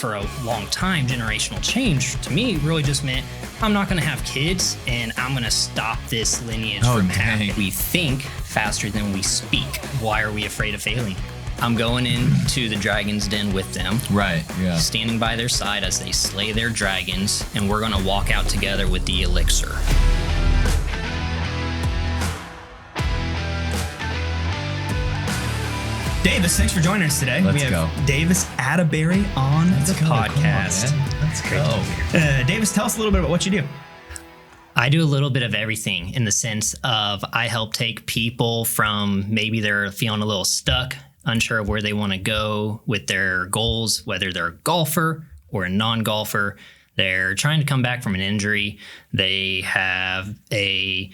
for a long time, generational change to me really just meant I'm not going to have kids and I'm going to stop this lineage from happening. We think faster than we speak. Why are we afraid of failing? I'm going into the dragon's den with them. Right, yeah. Standing by their side as they slay their dragons, and we're going to walk out together with the elixir. Davis, thanks for joining us today. Let's we have go. Davis Atteberry on the podcast. Let's go. Davis, tell us a little bit about what you do. I do a little bit of everything in the sense of I help take people from maybe they're feeling a little stuck, unsure of where they want to go with their goals, whether they're a golfer or a non-golfer. They're trying to come back from an injury. They have a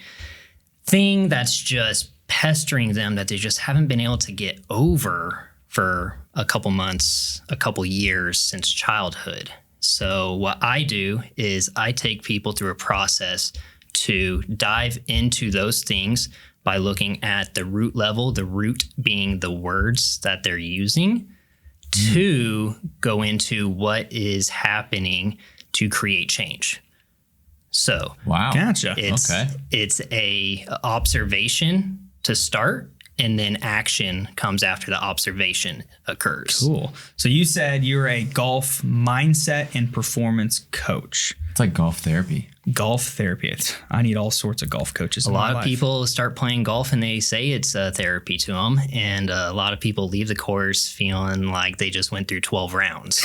thing that's just pestering them that they just haven't been able to get over for a couple months, a couple years since childhood. So what I do is I take people through a process to dive into those things by looking at the root level, the root being the words that they're using, to go into what is happening to create change. So wow, gotcha. It's a observation to start, and then action comes after the observation occurs. Cool. So you said you're a golf mindset and performance coach. It's like golf therapy. Golf therapy. I need all sorts of golf coaches. A lot of people start playing golf and they say it's therapy to them. And a lot of people leave the course feeling like they just went through 12 rounds.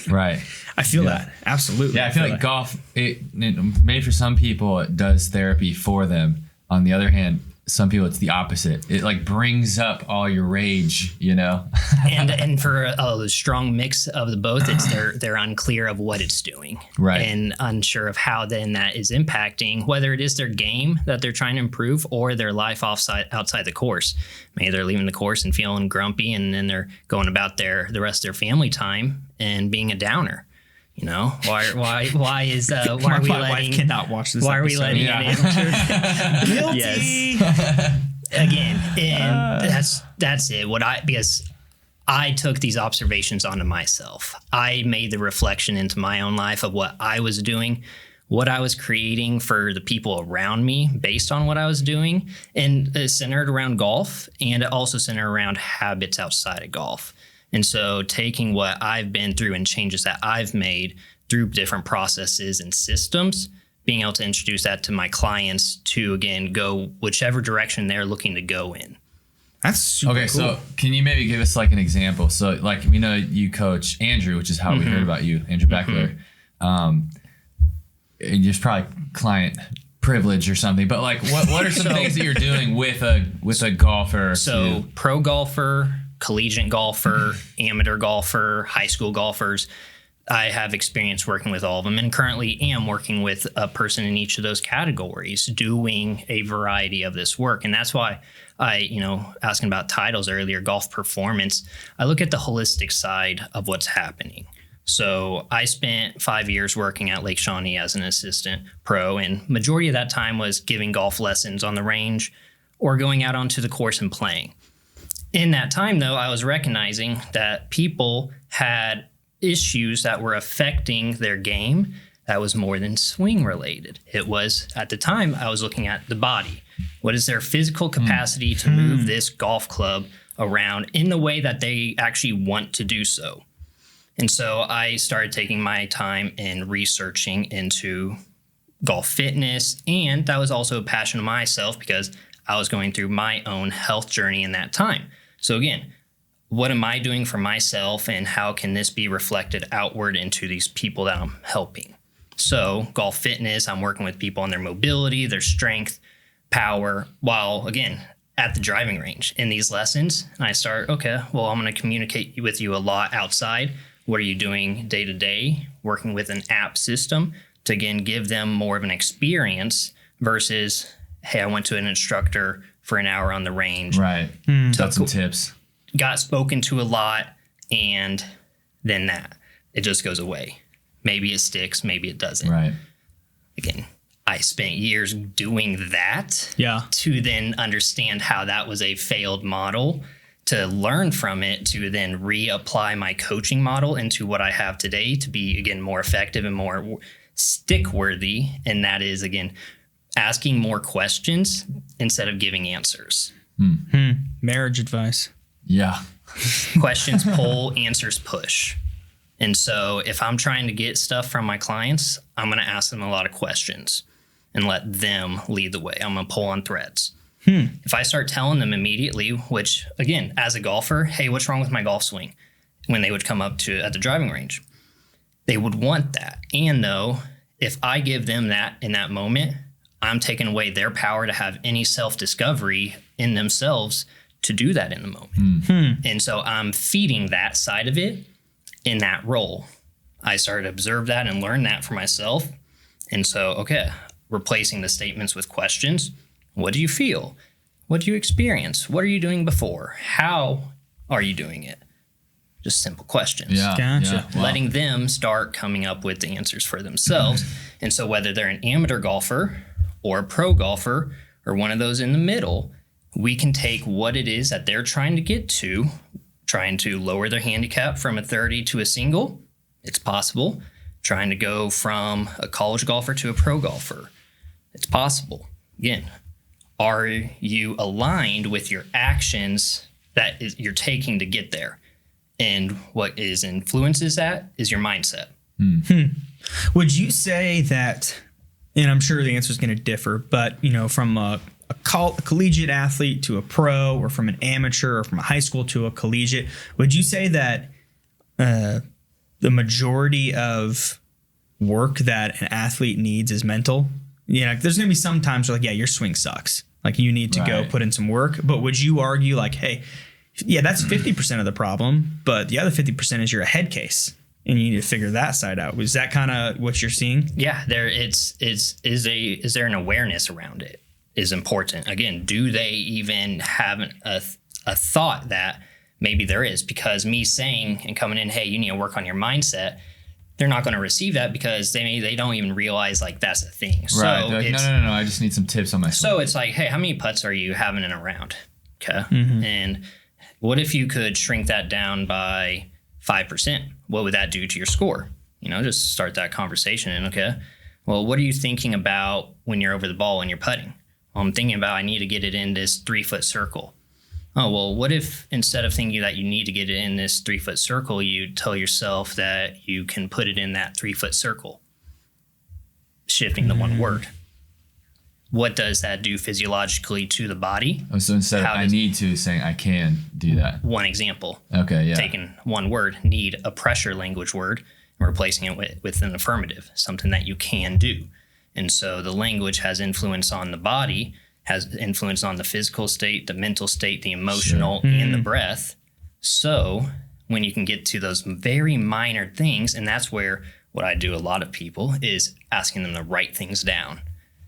Right. I feel that. Absolutely. Yeah, I feel like golf, maybe for some people, it does therapy for them. On the other hand, some people it's the opposite. It like brings up all your rage, you know. and for a strong mix of the both, it's they're unclear of what it's doing, right, and unsure of how then that is impacting whether it is their game that they're trying to improve or their life outside the course. Maybe they're leaving the course and feeling grumpy, and then they're going about the rest of their family time and being a downer. You know, why is why are we letting? Wife cannot watch this. Why episode. are we letting it in? Guilty. Yes. Again, and that's it. Because I took these observations onto myself. I made the reflection into my own life of what I was doing, what I was creating for the people around me based on what I was doing, and it's centered around golf, and it also centered around habits outside of golf. And so taking what I've been through and changes that I've made through different processes and systems, being able to introduce that to my clients to, again, go whichever direction they're looking to go in. That's super cool. So can you maybe give us like an example? So like we know you coach Andrew, which is how we heard about you, Andrew Beckler. And there's probably client privilege or something, but like what are some things that you're doing with a golfer? So pro golfer, collegiate golfer, amateur golfer, high school golfers. I have experience working with all of them and currently am working with a person in each of those categories doing a variety of this work. And that's why asking about titles earlier, golf performance, I look at the holistic side of what's happening. So I spent 5 years working at Lake Shawnee as an assistant pro, and majority of that time was giving golf lessons on the range or going out onto the course and playing. In that time, though, I was recognizing that people had issues that were affecting their game that was more than swing related. It was, at the time, I was looking at the body. What is their physical capacity to move this golf club around in the way that they actually want to do so? And so I started taking my time and researching into golf fitness, and that was also a passion of myself because I was going through my own health journey in that time. So again, what am I doing for myself and how can this be reflected outward into these people that I'm helping? So golf fitness, I'm working with people on their mobility, their strength, power, while again, at the driving range in these lessons. And I start, okay, well, I'm going to communicate with you a lot outside. What are you doing day to day? Working with an app system to again, give them more of an experience versus, hey, I went to an instructor for an hour on the range. Right. Got some tips. Got spoken to a lot, and then it just goes away. Maybe it sticks, maybe it doesn't. Right. Again, I spent years doing that to then understand how that was a failed model to learn from it, to then reapply my coaching model into what I have today to be, again, more effective and more stick worthy. And that is, again, asking more questions instead of giving answers. Marriage advice. Yeah. Questions pull, answers push. And so if I'm trying to get stuff from my clients, I'm going to ask them a lot of questions and let them lead the way. I'm going to pull on threads. If I start telling them immediately, which again, as a golfer, hey, what's wrong with my golf swing? When they would come up to at the driving range, they would want that. And though, if I give them that in that moment, I'm taking away their power to have any self-discovery in themselves to do that in the moment. And so I'm feeding that side of it in that role. I started to observe that and learn that for myself. And so, okay, replacing the statements with questions. What do you feel? What do you experience? What are you doing before? How are you doing it? Just simple questions. Yeah. Gotcha. Yeah. Wow. Letting them start coming up with the answers for themselves. And so whether they're an amateur golfer or a pro golfer or one of those in the middle, we can take what it is that they're trying to get to, trying to lower their handicap from a 30 to a single. It's possible. Trying to go from a college golfer to a pro golfer. It's possible. Again, are you aligned with your actions that you're taking to get there? And what influences that is your mindset. Would you say that, and I'm sure the answer is going to differ, but from a collegiate athlete to a pro, or from an amateur, or from a high school to a collegiate, would you say that the majority of work that an athlete needs is mental? There's going to be some times where your swing sucks. You need to go put in some work. But would you argue hey, that's 50% of the problem, but the other 50% is you're a head case and you need to figure that side out. Was that kind of what you're seeing? Yeah, is there an awareness around it is important. Again, do they even have a thought that maybe there is? Because me saying and coming in, hey, you need to work on your mindset, they're not going to receive that because they don't even realize that's a thing. Right. So Like, no. I just need some tips on my swing. So it's hey, how many putts are you having in a round? Okay. And what if you could shrink that down by 5%? What would that do to your score? Just start that conversation. And okay, well, what are you thinking about when you're over the ball and you're putting? Well, I'm thinking about I need to get it in this 3-foot circle. Oh, well, what if instead of thinking that you need to get it in this 3-foot circle, you tell yourself that you can put it in that 3-foot circle, shifting the one word? What does that do physiologically to the body? Oh, so instead of I need to, saying I can do that. One example. Okay, yeah. Taking one word, need, a pressure language word, and replacing it with an affirmative, something that you can do. And so the language has influence on the body, has influence on the physical state, the mental state, the emotional, and the breath. So when you can get to those very minor things, and that's where what I do a lot of people is asking them to write things down.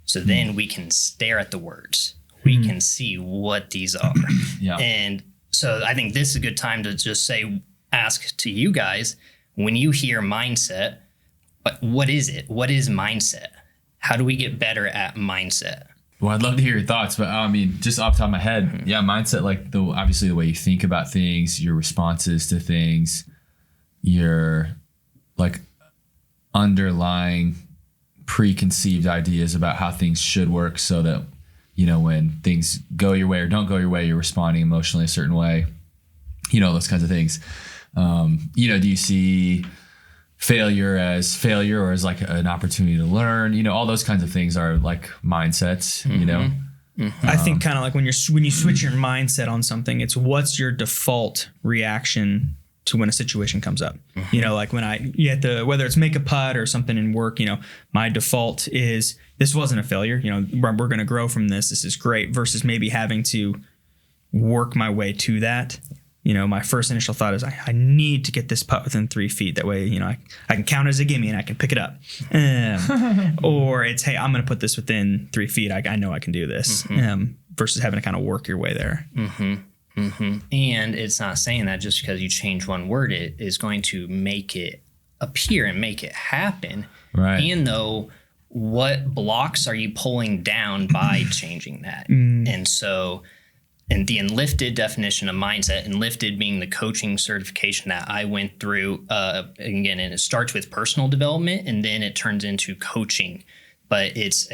So then we can stare at the words. We can see what these are. Yeah. And so I think this is a good time to just ask to you guys, when you hear mindset, what is it? What is mindset? How do we get better at mindset? Well, I'd love to hear your thoughts, but just off the top of my head, mindset, obviously the way you think about things, your responses to things, your underlying preconceived ideas about how things should work, so that when things go your way or don't go your way, you're responding emotionally a certain way, those kinds of things. Do you see failure as failure or as an opportunity to learn? All those kinds of things are mindsets. I think kind of when you switch your mindset on something, it's what's your default reaction to when a situation comes up. When you have to, whether it's make a putt or something in work, my default is this wasn't a failure. We're going to grow from this. This is great, versus maybe having to work my way to that. My first initial thought is I need to get this putt within 3 feet. That way, I can count it as a gimme and I can pick it up. Or it's, hey, I'm going to put this within 3 feet. I know I can do this. Versus having to kind of work your way there. And it's not saying that just because you change one word, it is going to make it appear and make it happen. Right. And though, what blocks are you pulling down by changing that? And so And the Enlifted definition of mindset, Enlifted being the coaching certification that I went through, again, and it starts with personal development and then it turns into coaching. But it's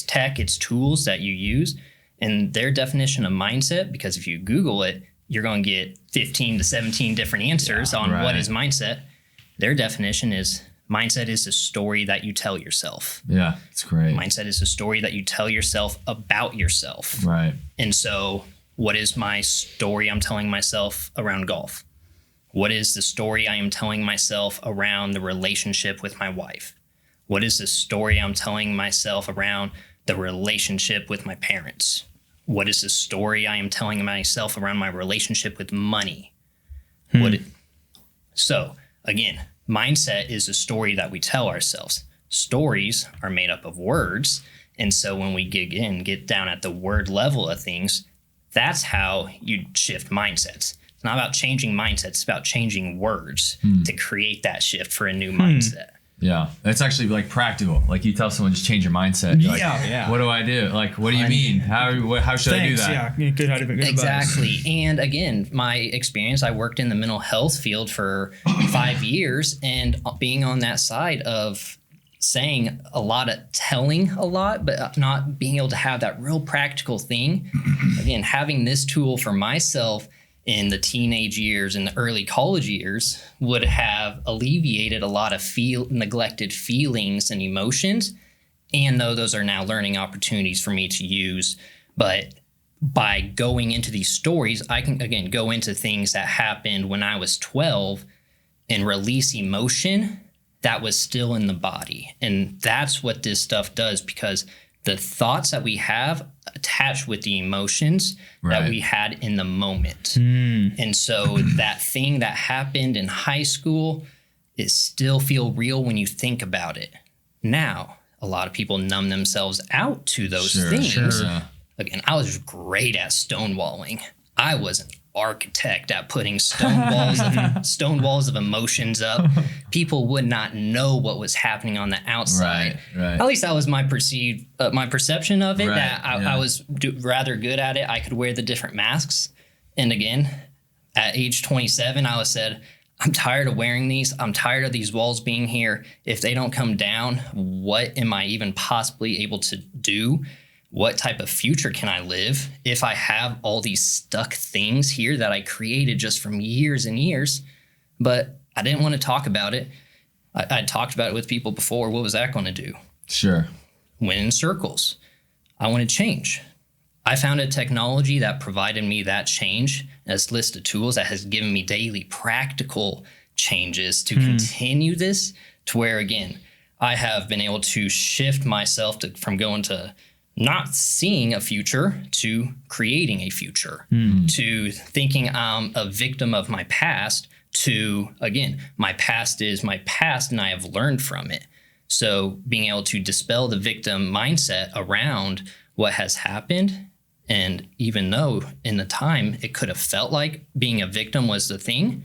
tech, it's tools that you use. And their definition of mindset, because if you Google it, you're going to get 15 to 17 different answers on what is mindset. Their definition is mindset is a story that you tell yourself. Yeah, it's great. Mindset is a story that you tell yourself about yourself. Right. And so what is my story I'm telling myself around golf? What is the story I am telling myself around the relationship with my wife? What is the story I'm telling myself around the relationship with my parents? What is the story I am telling myself around my relationship with money? So again, mindset is a story that we tell ourselves. Stories are made up of words. And so when we get down at the word level of things, that's how you shift mindsets. It's not about changing mindsets. It's about changing words to create that shift for a new mindset. Yeah, it's actually like practical. Like you tell someone, just change your mindset. You're like, what do I do? Like, what do you mean? How should I do that? Yeah, good exactly. Advice. And again, my experience, I worked in the mental health field for 5 years, and being on that side of saying a lot, of telling a lot, but not being able to have that real practical thing. Again, having this tool for myself in the teenage years and the early college years would have alleviated a lot of neglected feelings and emotions. And though those are now learning opportunities for me to use, but by going into these stories, I can, again, go into things that happened when I was 12 and release emotion that was still in the body. And that's what this stuff does, because the thoughts that we have attach with the emotions that we had in the moment. And so that thing that happened in high school, it still feel real when you think about it. Now, a lot of people numb themselves out to those things. Sure. Again, I was great at stonewalling. I was an architect at putting stone walls of emotions up. People would not know what was happening on the outside. Right. At least that was my perception of it. That I was rather good at it. I could wear the different masks. And again, at age 27, I said, I'm tired of wearing these. I'm tired of these walls being here. If they don't come down, what am I even possibly able to do? What type of future can I live if I have all these stuck things here that I created just from years and years? But I didn't want to talk about it. I talked about it with people before. What was that going to do? Sure. Went in circles. I want to change. I found a technology that provided me that change, as a list of tools that has given me daily practical changes to continue this, to where, again, I have been able to shift myself from going to not seeing a future to creating a future, to thinking I'm a victim of my past, to, again, my past is my past and I have learned from it. So being able to dispel the victim mindset around what has happened, and even though in the time it could have felt like being a victim was the thing,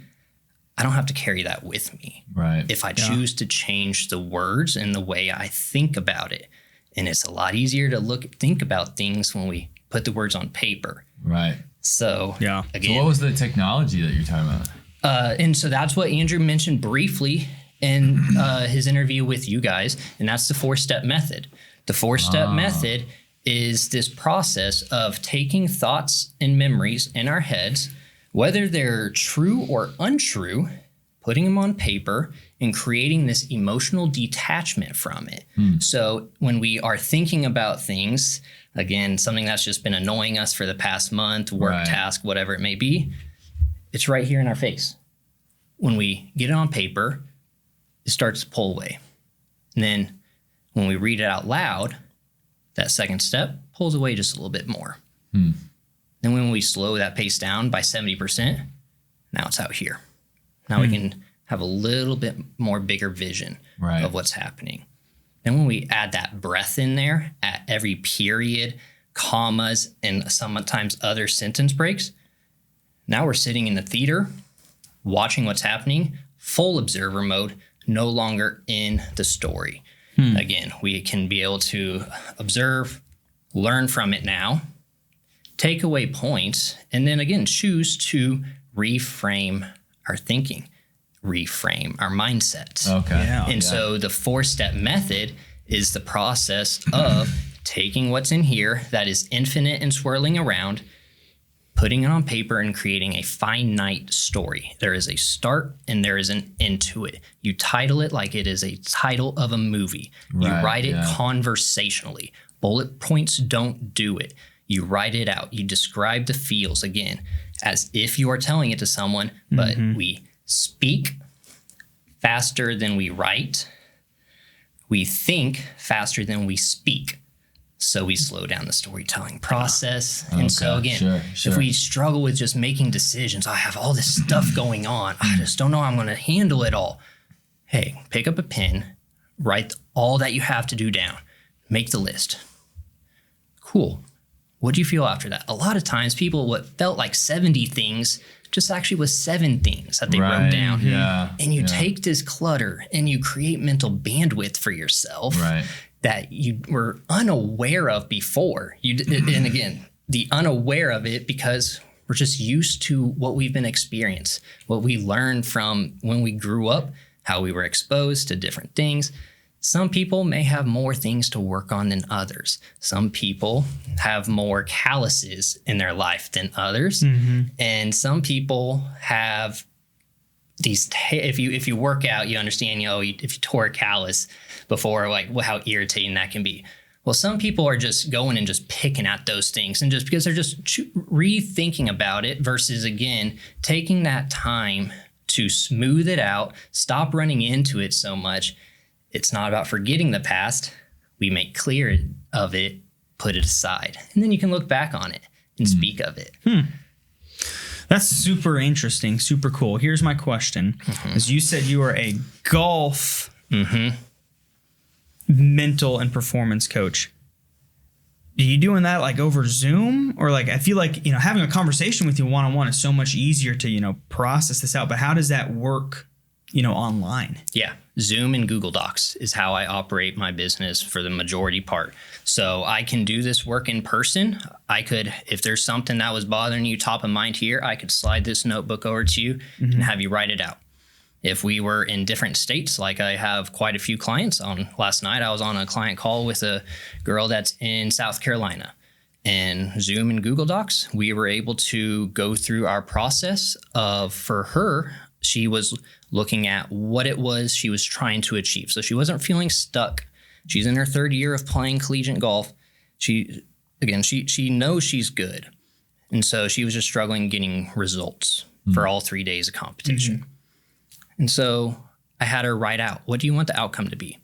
I don't have to carry that with me. Right. If I choose to change the words and the way I think about it. And it's a lot easier to think about things when we put the words on paper. Right. So, again. So what was the technology that you're talking about? And so that's what Andrew mentioned briefly in his interview with you guys, and that's the 4-step method. The 4-step method is this process of taking thoughts and memories in our heads, whether they're true or untrue, putting them on paper, and creating this emotional detachment from it. So when we are thinking about things, again, something that's just been annoying us for the past month, work task, whatever it may be, it's right here in our face. When we get it on paper, it starts to pull away. And then when we read it out loud, that second step pulls away just a little bit more. Then when we slow that pace down by 70%, now it's out here. Now we can have a little bit more bigger vision of what's happening. Then when we add that breath in there at every period, commas, and sometimes other sentence breaks, now we're sitting in the theater, watching what's happening, full observer mode, no longer in the story. Again, we can be able to observe, learn from it now, take away points, and then again, choose to reframe our thinking, reframe our mindsets. Okay. Yeah. And so the 4-step method is the process of taking what's in here that is infinite and swirling around, putting it on paper and creating a finite story. There is a start and there is an end to it. You title it like it is a title of a movie. You write it conversationally. Bullet points don't do it. You write it out. You describe the feels again as if you are telling it to someone, but we speak faster than we write. We think faster than we speak. So we slow down the storytelling process. And so again, if we struggle with just making decisions, I have all this stuff going on, I just don't know how I'm going to handle it all. Hey, pick up a pen, write all that you have to do down, make the list. Cool. What do you feel after that? A lot of times people, what felt like 70 things just actually was 7 things that they wrote down. Yeah. And you take this clutter and you create mental bandwidth for yourself that you were unaware of before. And again, the unaware of it because we're just used to what we've been experienced, what we learned from when we grew up, how we were exposed to different things. Some people may have more things to work on than others. Some people have more calluses in their life than others. And some people have these, if you work out, you understand, if you tore a callus before, like how irritating that can be. Well, some people are just going and just picking at those things and just because they're just rethinking about it versus, again, taking that time to smooth it out, stop running into it so much. It's not about forgetting the past. We make clear of it, put it aside, and then you can look back on it and speak of it. That's super interesting, super cool. Here's my question. As you said, you are a golf mental and performance coach. Are you doing that like over Zoom? Or like, I feel like, having a conversation with you one-on-one is so much easier to, process this out. But how does that work, online? Yeah. Zoom and Google Docs is how I operate my business for the majority part. So I can do this work in person. I could, if there's something that was bothering you top of mind here, I could slide this notebook over to you and have you write it out. If we were in different states, like I have quite a few clients on last night, I was on a client call with a girl that's in South Carolina. And Zoom and Google Docs, we were able to go through our process of, for her, she was looking at what it was she was trying to achieve. So she wasn't feeling stuck. She's in her 3rd year of playing collegiate golf. She knows she's good. And so she was just struggling getting results for all 3 days of competition. And so I had her write out, what do you want the outcome to be?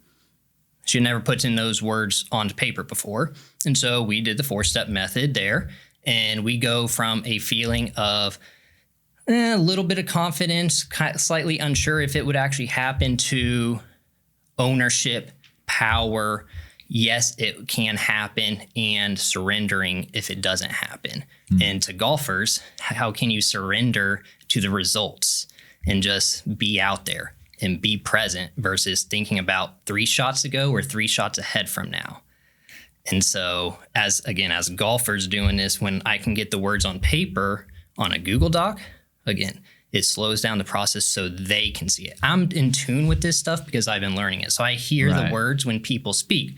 She had never put in those words onto paper before. And so we did the 4-step method there. And we go from a feeling of a little bit of confidence, slightly unsure if it would actually happen, to ownership, power, yes, it can happen, and surrendering if it doesn't happen. And to golfers, how can you surrender to the results and just be out there and be present versus thinking about 3 shots ago or 3 shots ahead from now? And so as golfers doing this, when I can get the words on paper on a Google Doc, again, it slows down the process so they can see it. I'm in tune with this stuff because I've been learning it. So I hear the words when people speak.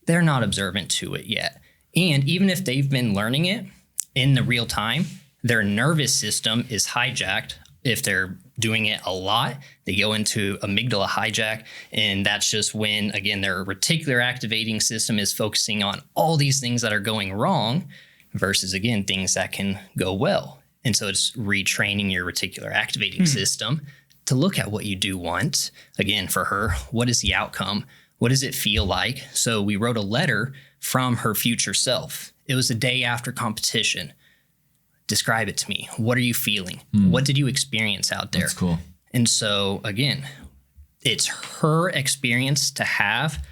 They're not observant to it yet. And even if they've been learning it in the real time, their nervous system is hijacked. If they're doing it a lot, they go into amygdala hijack. And that's just when, again, their reticular activating system is focusing on all these things that are going wrong versus, again, things that can go well. And so it's retraining your reticular activating system to look at what you do want. Again, for her, what is the outcome? What does it feel like? So we wrote a letter from her future self. It was the day after competition. Describe it to me. What are you feeling? What did you experience out there? That's cool. And so, again, it's her experience to have.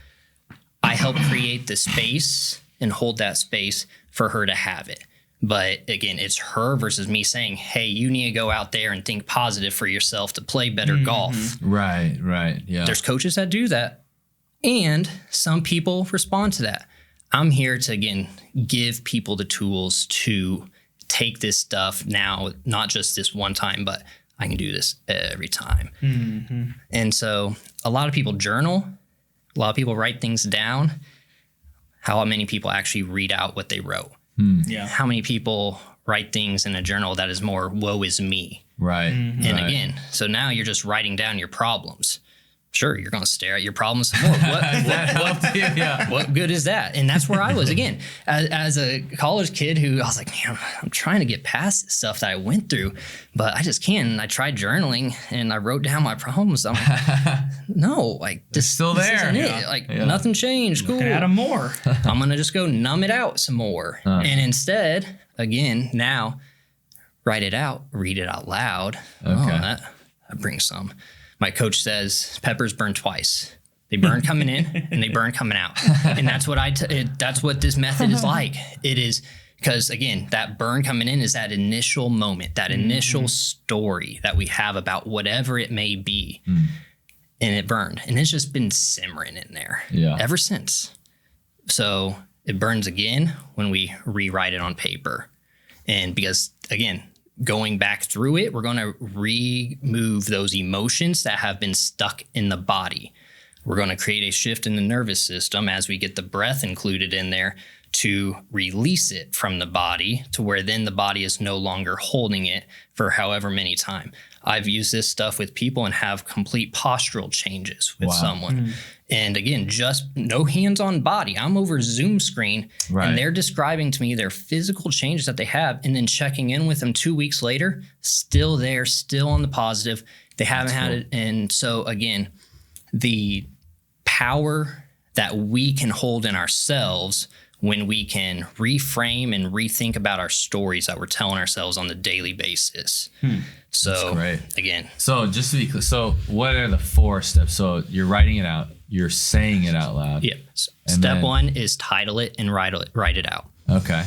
I help create the space and hold that space for her to have it. But again, it's her versus me saying, hey, you need to go out there and think positive for yourself to play better golf. Right. Yeah. There's coaches that do that. And some people respond to that. I'm here to, again, give people the tools to take this stuff now, not just this one time, but I can do this every time. Mm-hmm. And so a lot of people journal, a lot of people write things down. How many people actually read out what they wrote? Yeah. How many people write things in a journal that is more woe is me? Right. Mm-hmm. And again, so now you're just writing down your problems. Sure, you're going to stare at your problems some more. What good is that? And that's where I was, again, as a college kid who I was like, man, I'm trying to get past this stuff that I went through, but I just can't. And I tried journaling and I wrote down my problems. I'm like, no, like this still there. Isn't it. Like nothing changed. Cool. Add them more. I'm going to just go numb it out some more. And instead, again, now write it out, read it out loud. Okay. Oh, that brings some. My coach says peppers burn twice. They burn coming in and they burn coming out. And that's what that's what this method is like. It is because, again, that burn coming in is that initial moment, that initial story that we have about whatever it may be. And it burned. And it's just been simmering in there ever since. So it burns again when we rewrite it on paper. And because, again, going back through it, we're going to remove those emotions that have been stuck in the body. We're going to create a shift in the nervous system as we get the breath included in there to release it from the body to where then the body is no longer holding it for however many time. I've used this stuff with people and have complete postural changes with someone. And again, just no hands-on body. I'm over Zoom screen and they're describing to me their physical changes that they have and then checking in with them 2 weeks later, still there, still on the positive. They haven't had it. And so again, the power that we can hold in ourselves when we can reframe and rethink about our stories that we're telling ourselves on the daily basis. So again. So just to be clear, so what are the 4 steps? So you're writing it out, you're saying it out loud. Yeah. Step 1 is title it and write it out. Okay.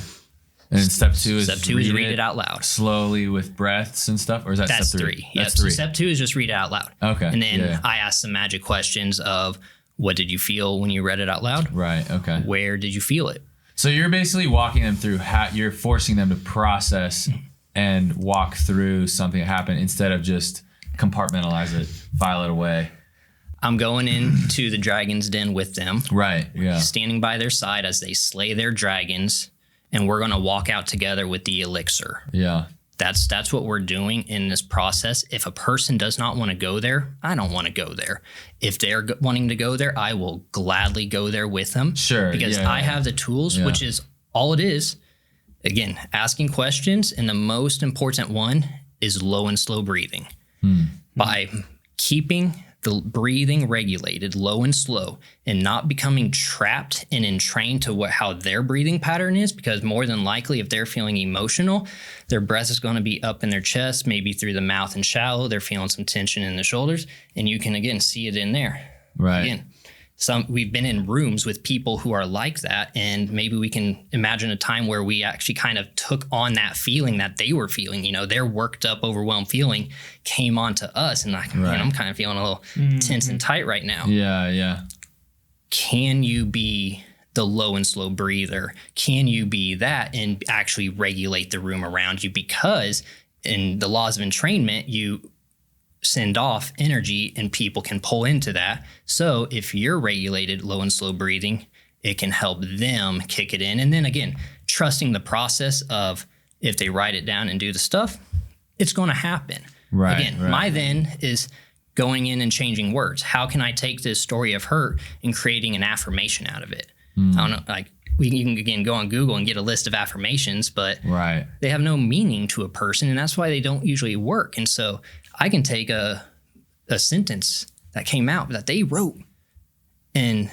And then step 2 is read it out loud. Slowly with breaths and stuff? Or is that That's step 3? 3. That's 3. So step 2 is just read it out loud. Okay. And then I ask some magic questions of what did you feel when you read it out loud? Right. Okay. Where did you feel it? So you're basically walking them through how you're forcing them to process and walk through something that happened instead of just compartmentalize it, file it away. I'm going into the dragon's den with them. Right. Yeah. Standing by their side as they slay their dragons, and we're going to walk out together with the elixir. Yeah. That's what we're doing in this process. If a person does not want to go there, I don't want to go there. If they're wanting to go there, I will gladly go there with them. Sure. Because I have the tools, which is all it is. Again, asking questions. And the most important one is low and slow breathing. By keeping the breathing regulated, low and slow, and not becoming trapped and entrained to how their breathing pattern is, because more than likely, if they're feeling emotional, their breath is going to be up in their chest, maybe through the mouth and shallow. They're feeling some tension in the shoulders, and you can, again, see it in there. Right. Again, we've been in rooms with people who are like that, and maybe we can imagine a time where we actually kind of took on that feeling that they were feeling. You know, their worked up, overwhelmed feeling came on to us, and like, man, I'm kind of feeling a little tense and tight right now. Yeah, yeah. Can you be the low and slow breather? Can you be that and actually regulate the room around you? Because in the laws of entrainment, you send off energy and people can pull into that. So if you're regulated low and slow breathing, it can help them kick it in. And then again, trusting the process of if they write it down and do the stuff, it's going to happen. Right. Again, my then is going in and changing words. How can I take this story of hurt and creating an affirmation out of it? I don't know, like you can again go on Google and get a list of affirmations, but they have no meaning to a person, and that's why they don't usually work. And so I can take a sentence that came out that they wrote and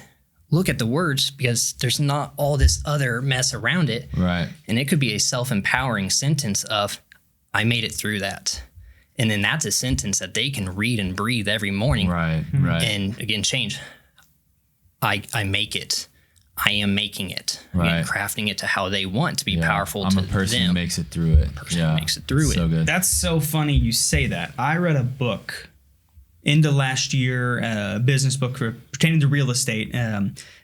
look at the words, because there's not all this other mess around it. Right. And it could be a self-empowering sentence of, I made it through that. And then that's a sentence that they can read and breathe every morning. Right. And again, change. I make it. I am making it. Again, crafting it to how they want to be powerful to them. I'm a person who makes it through it. Makes it through so it. Good. That's so funny you say that. I read a book into last year, a business book pertaining to real estate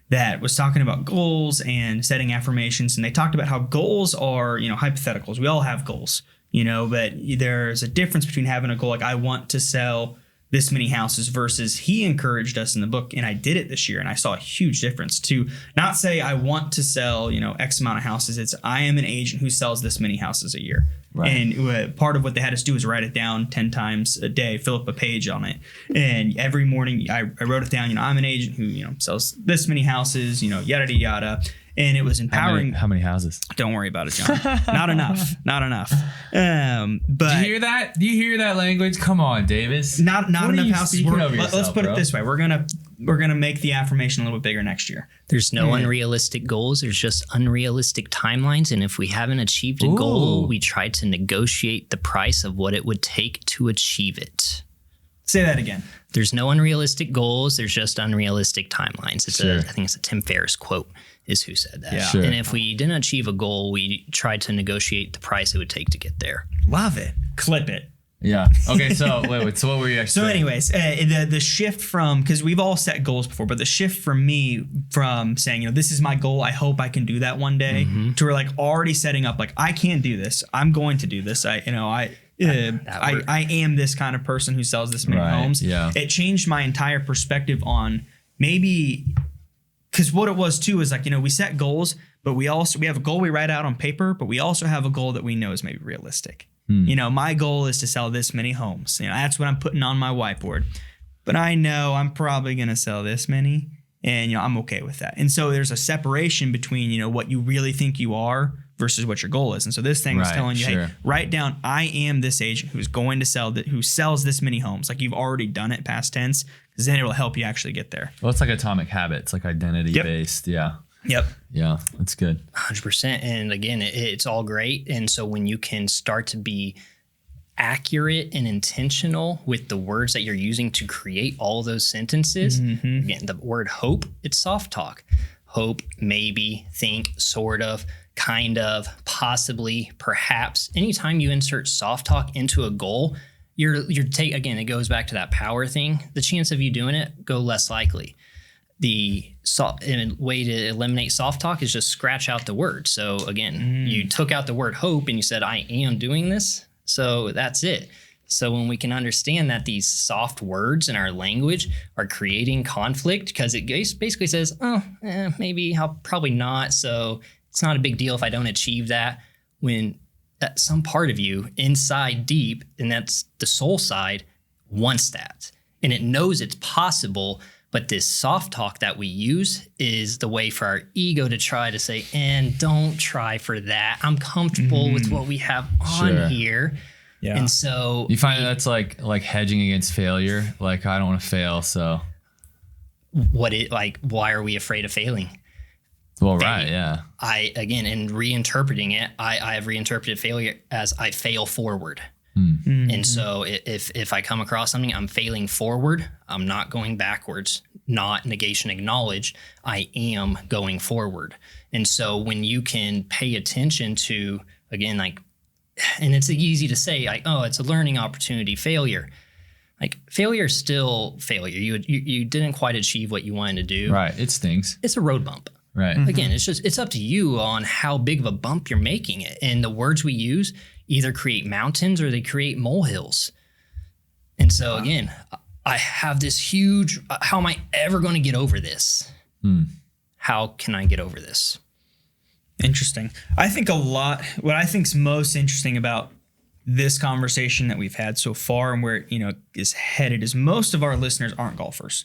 that was talking about goals and setting affirmations. And they talked about how goals are, hypotheticals. We all have goals, but there's a difference between having a goal like I want to sell this many houses versus he encouraged us in the book, and I did it this year, and I saw a huge difference to not say I want to sell, X amount of houses. It's I am an agent who sells this many houses a year. Right. And part of what they had us do is write it down 10 times a day, fill up a page on it. And every morning I wrote it down, I'm an agent who, sells this many houses, yada, yada, yada. And it was empowering. How many houses? Don't worry about it, John. Not enough. Not enough. But do you hear that? Do you hear that language? Come on, Davis. Not enough houses. Let's put it this way. We're gonna make the affirmation a little bit bigger next year. There's no unrealistic goals. There's just unrealistic timelines. And if we haven't achieved a goal, we try to negotiate the price of what it would take to achieve it. Say that again. There's no unrealistic goals. There's just unrealistic timelines. I think it's a Tim Ferriss quote is who said that. Yeah. Sure. And if we didn't achieve a goal, we tried to negotiate the price it would take to get there. Love it. Clip it. Yeah. Okay. So wait. So what were you actually? So, anyways, the shift from, because we've all set goals before, but the shift for me from saying, this is my goal, I hope I can do that one day, to we're like already setting up, like I can do this, I'm going to do this. I am this kind of person who sells this many homes. Yeah. It changed my entire perspective on maybe, because what it was too is like, we set goals, but we have a goal we write out on paper, but we also have a goal that we know is maybe realistic. My goal is to sell this many homes. That's what I'm putting on my whiteboard. But I know I'm probably going to sell this many, and I'm okay with that. And so there's a separation between, what you really think you are versus what your goal is. And so this thing is telling you, hey, write down, I am this agent who's going to sell who sells this many homes. Like you've already done it past tense, because then it will help you actually get there. Well, it's like Atomic Habits, like identity based. Yeah. Yep. Yeah, that's good. 100%. And again, it's all great. And so when you can start to be accurate and intentional with the words that you're using to create all those sentences, again, the word hope, it's soft talk. Hope, maybe, think, sort of, kind of, possibly, perhaps. Anytime you insert soft talk into a goal, again, it goes back to that power thing. The chance of you doing it go less likely. The way to eliminate soft talk is just scratch out the word. So again, you took out the word hope and you said, I am doing this. So that's it. So when we can understand that these soft words in our language are creating conflict, because it basically says, maybe I'll probably not. So it's not a big deal if I don't achieve that, when some part of you inside deep, and that's the soul side, wants that. And it knows it's possible. But this soft talk that we use is the way for our ego to try to say, and don't try for that. I'm comfortable with what we have on here. Yeah. And so you find that's like hedging against failure. Like, I don't want to fail. So why are we afraid of failing? Well, right. Yeah. In reinterpreting it, I have reinterpreted failure as I fail forward. And so if I come across something, I'm failing forward, I'm not going backwards, not negation acknowledge, I am going forward. And so when you can pay attention to, again, and it's easy to say, it's a learning opportunity, failure. Failure is still failure. You didn't quite achieve what you wanted to do. Right. It stings. It's a road bump. Right. Again, it's up to you on how big of a bump you're making it. And the words we use either create mountains or they create molehills. And so again, I have this huge, how am I ever going to get over this? How can I get over this? Interesting. I think what I think is most interesting about this conversation that we've had so far and where it is headed is most of our listeners aren't golfers.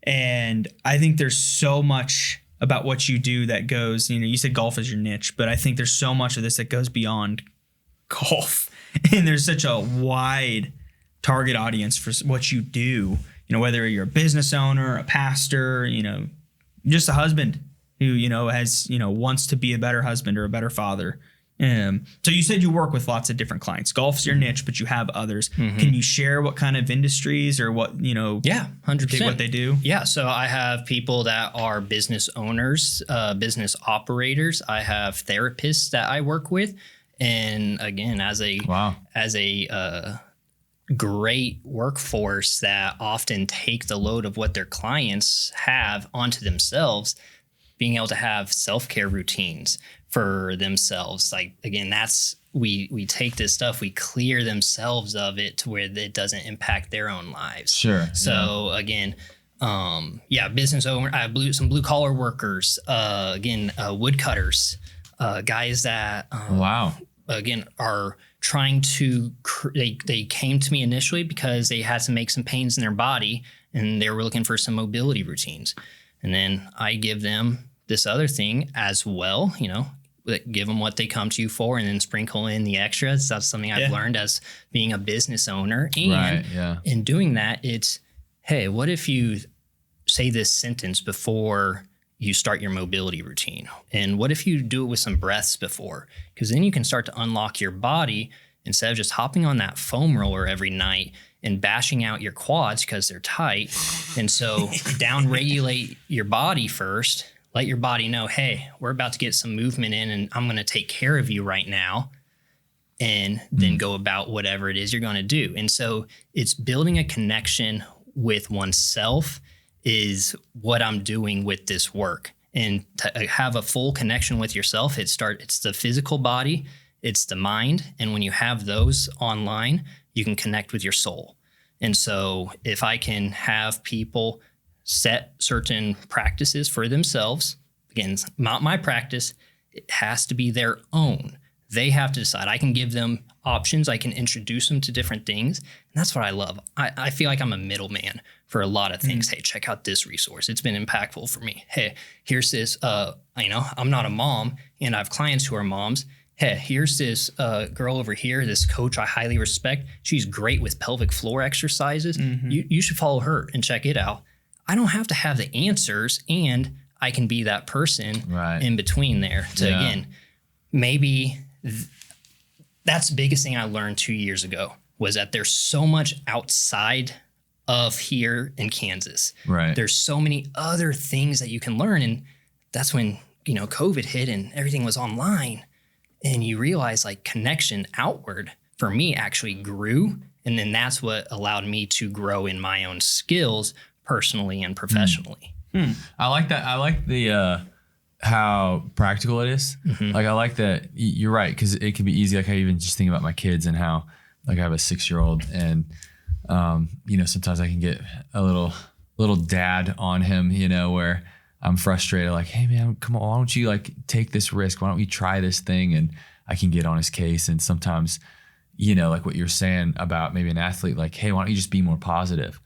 And I think there's so much about what you do that goes, you said golf is your niche, but I think there's so much of this that goes beyond golf. And there's such a wide target audience for what you do, whether you're a business owner, a pastor, just a husband who, has, wants to be a better husband or a better father. So you said you work with lots of different clients. Golf's your niche, but you have others. Can you share what kind of industries or what, Yeah, 100%. What they do? Yeah. So I have people that are business owners, business operators. I have therapists that I work with. And again, as a great workforce that often take the load of what their clients have onto themselves, being able to have self-care routines for themselves. Like, again, that's, we take this stuff, we clear themselves of it to where it doesn't impact their own lives. Sure. So again, business owner, some blue collar workers, woodcutters, guys that, Wow. again, are trying to, they came to me initially because they had to make some pains in their body and they were looking for some mobility routines. And then I give them this other thing as well, give them what they come to you for and then sprinkle in the extras. That's something I've learned as being a business owner. And in doing that, it's, hey, what if you say this sentence before you start your mobility routine? And what if you do it with some breaths before? Because then you can start to unlock your body instead of just hopping on that foam roller every night and bashing out your quads because they're tight. And so down-regulate your body first. Let your body know, hey, we're about to get some movement in and I'm going to take care of you right now. And then go about whatever it is you're going to do. And so it's building a connection with oneself is what I'm doing with this work. And to have a full connection with yourself, it's the physical body, it's the mind. And when you have those online, you can connect with your soul. And so if I can have people set certain practices for themselves, again, it's not my practice, it has to be their own. They have to decide. I can give them options. I can introduce them to different things. And that's what I love. I feel like I'm a middleman for a lot of things. Hey, check out this resource. It's been impactful for me. Hey, here's this, I'm not a mom and I have clients who are moms. Hey, here's this girl over here, this coach I highly respect. She's great with pelvic floor exercises. You should follow her and check it out. I don't have to have the answers, and I can be that person in between there to, again, maybe that's the biggest thing I learned 2 years ago was that there's so much outside of here in Kansas. Right. There's so many other things that you can learn. And that's when, COVID hit and everything was online. And you realize like connection outward for me actually grew. And then that's what allowed me to grow in my own skills personally and professionally. I like that. I like the how practical it is. Like I like that you're right, because it can be easy. Like I even just think about my kids and how like I have a 6-year-old and sometimes I can get a little dad on him, where I'm frustrated, like, hey man, come on, why don't you like take this risk? Why don't we try this thing? And I can get on his case. And sometimes, like what you're saying about maybe an athlete, like, hey, why don't you just be more positive?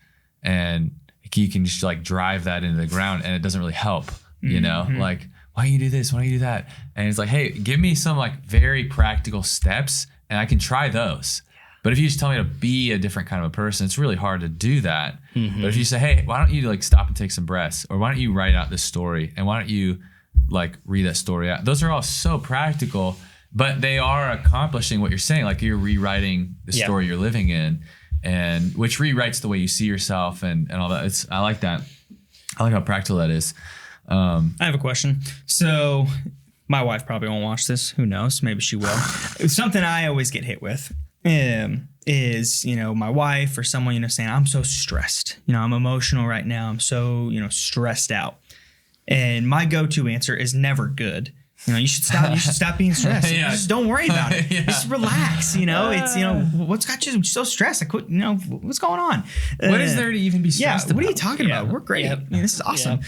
And you can just like drive that into the ground and it doesn't really help, like, why don't you do this? Why don't you do that? And it's like, hey, give me some like very practical steps and I can try those. But if you just tell me to be a different kind of a person, it's really hard to do that. But if you say, hey, why don't you like stop and take some breaths? Or why don't you write out this story? And why don't you like read that story out? Those are all so practical, but they are accomplishing what you're saying. Like you're rewriting the story you're living in, and which rewrites the way you see yourself and all that. I like that. I like how practical that is. I have a question. So my wife probably won't watch this. Who knows? Maybe she will. It's something I always get hit with. Is my wife or someone saying I'm so stressed, I'm emotional right now, I'm so stressed out, and my go-to answer is never good. You should stop being stressed. Just don't worry about it. Just relax. It's what's got you so stressed? Like what's going on? What is there to even be stressed about? What are you talking about? We're great. This is awesome.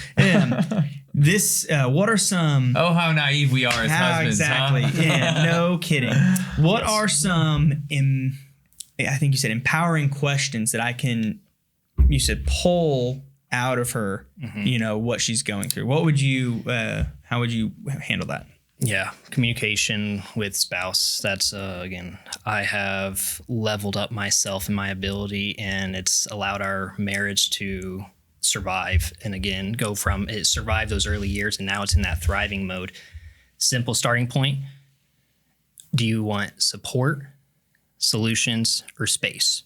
What are some... Oh, how naive we are as husbands. Exactly. Huh? No kidding. What are some, I think you said empowering questions that I can, pull out of her, what she's going through? What would you, how would you handle that? Yeah. Communication with spouse. That's, again, I have leveled up myself and my ability, and it's allowed our marriage to survive. And again, go from it survived those early years and now it's in that thriving mode. Simple starting point. Do you want support, solutions, or space?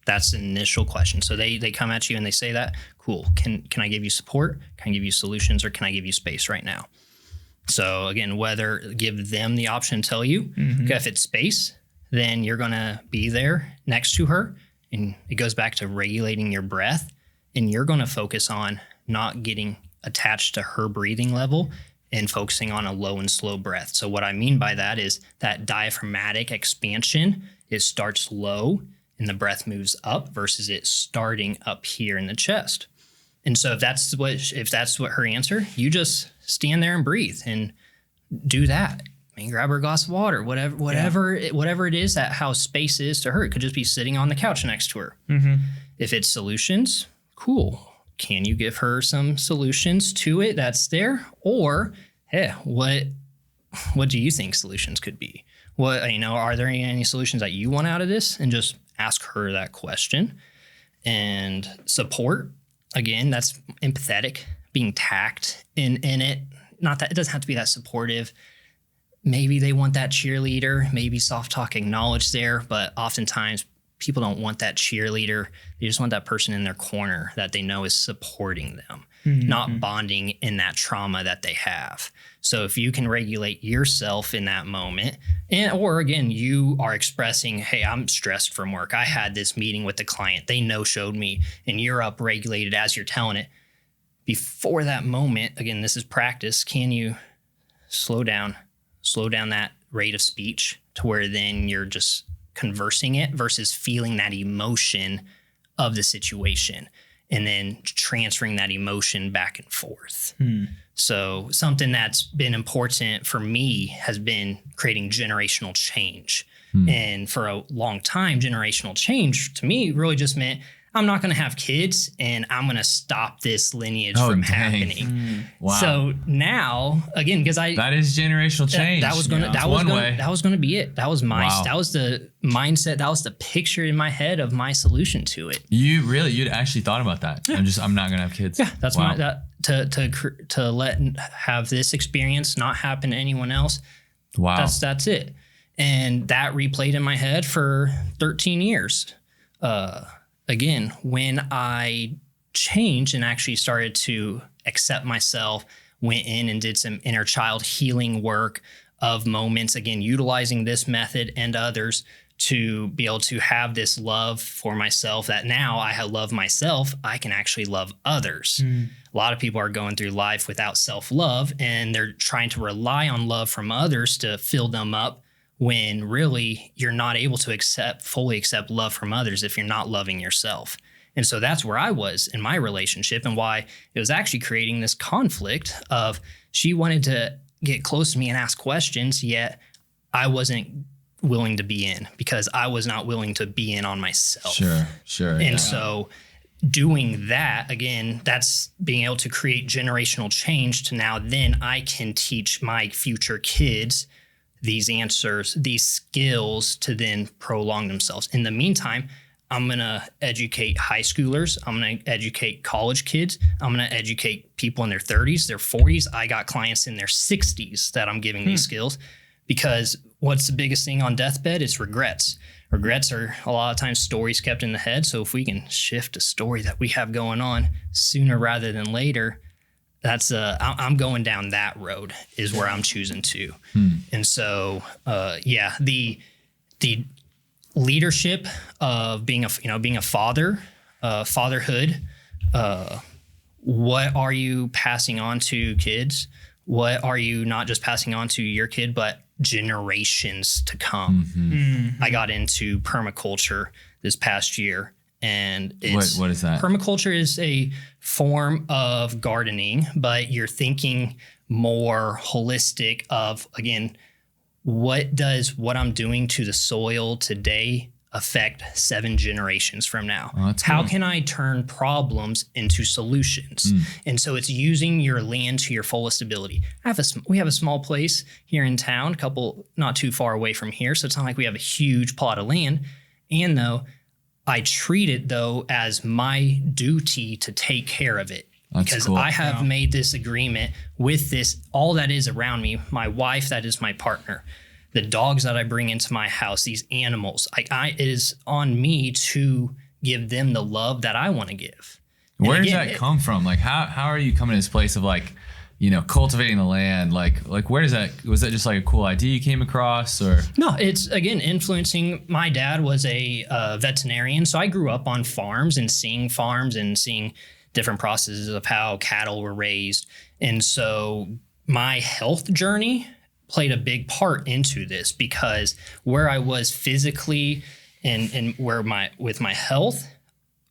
That's the initial question. So they come at you and they say that, cool. Can I give you support? Can I give you solutions, or can I give you space right now? So again, give them the option to tell you, okay, if it's space, then you're going to be there next to her. And it goes back to regulating your breath. And you're going to focus on not getting attached to her breathing level and focusing on a low and slow breath. So what I mean by that is that diaphragmatic expansion, it starts low and the breath moves up versus it starting up here in the chest. And so if that's what her answer, you just stand there and breathe and do that. I mean, grab her a glass of water, whatever it is that how space is to her. It could just be sitting on the couch next to her. Mm-hmm. If it's solutions, cool. Can you give her some solutions to it that's there? Or, hey, what do you think solutions could be? Are there any solutions that you want out of this? And just ask her that question. And support, again, that's empathetic, being tact in it. Not that it doesn't have to be that supportive. Maybe they want that cheerleader, maybe soft talk acknowledged there, but oftentimes people don't want that cheerleader. They just want that person in their corner that they know is supporting them, not bonding in that trauma that they have. So if you can regulate yourself in that moment, or again, you are expressing, hey, I'm stressed from work. I had this meeting with the client. They no-showed me, and you're upregulated as you're telling it. Before that moment, again, this is practice. Can you slow down that rate of speech to where then you're just conversing it versus feeling that emotion of the situation and then transferring that emotion back and forth. So something that's been important for me has been creating generational change. And for a long time, generational change to me really just meant I'm not going to have kids and I'm going to stop this lineage from happening. Wow. So now, again, because that is generational change. That was going to be it. That was that was the mindset. That was the picture in my head of my solution to it. You'd actually thought about that. Yeah. I'm not going to have kids. Yeah. That's to have this experience not happen to anyone else. Wow. That's it. And that replayed in my head for 13 years. Again, when I changed and actually started to accept myself, went in and did some inner child healing work of moments, again, utilizing this method and others to be able to have this love for myself that now I love myself, I can actually love others. A lot of people are going through life without self-love and they're trying to rely on love from others to fill them up, when really you're not able to fully accept love from others if you're not loving yourself. And so that's where I was in my relationship and why it was actually creating this conflict of she wanted to get close to me and ask questions, yet I wasn't willing to be in because I was not willing to be in on myself. Sure. And so doing that, again, that's being able to create generational change to now then I can teach my future kids these answers, these skills to then prolong themselves. In the meantime, I'm going to educate high schoolers. I'm going to educate college kids. I'm going to educate people in their 30s, their 40s. I got clients in their 60s that I'm giving these skills because what's the biggest thing on deathbed? It's regrets. Regrets are a lot of times stories kept in the head. So if we can shift a story that we have going on sooner rather than later, I'm going down that road is where I'm choosing to. And so, the leadership of being a father, fatherhood, what are you passing on to kids? What are you not just passing on to your kid, but generations to come? I got into permaculture this past year. And what is that? Permaculture is a form of gardening, but you're thinking more holistic of, again, what does what I'm doing to the soil today affect 7 generations from now? Oh, that's How cool. can I turn problems into solutions? And so it's using your land to your fullest ability. We have a small place here in town, not too far away from here. So it's not like we have a huge plot of land. And though I treat it, though, as my duty to take care of it. That's because cool. I have made this agreement with this, all that is around me, my wife, that is my partner, the dogs that I bring into my house, these animals, it is on me to give them the love that I want to give. Where does that come from? Like, how are you coming to this place of like, cultivating the land, like where does that, was that just like a cool idea you came across, or? No, it's again influencing. My dad was a veterinarian, so I grew up on farms and seeing different processes of how cattle were raised. And so my health journey played a big part into this, because where I was physically and where with my health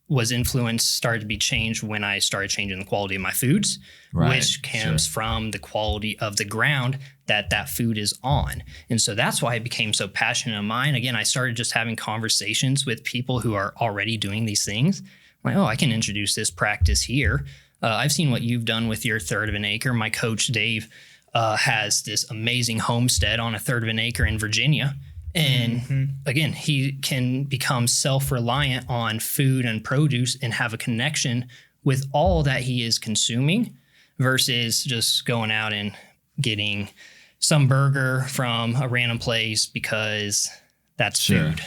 was influenced started to be changed when I started changing the quality of my foods, which comes from the quality of the ground that food is on. And so that's why it became so passionate of mine. Again, I started just having conversations with people who are already doing these things. I'm like, oh, I can introduce this practice here. I've seen what you've done with your third of an acre. My coach, Dave, has this amazing homestead on a third of an acre in Virginia. And again, he can become self-reliant on food and produce and have a connection with all that he is consuming versus just going out and getting some burger from a random place because that's food.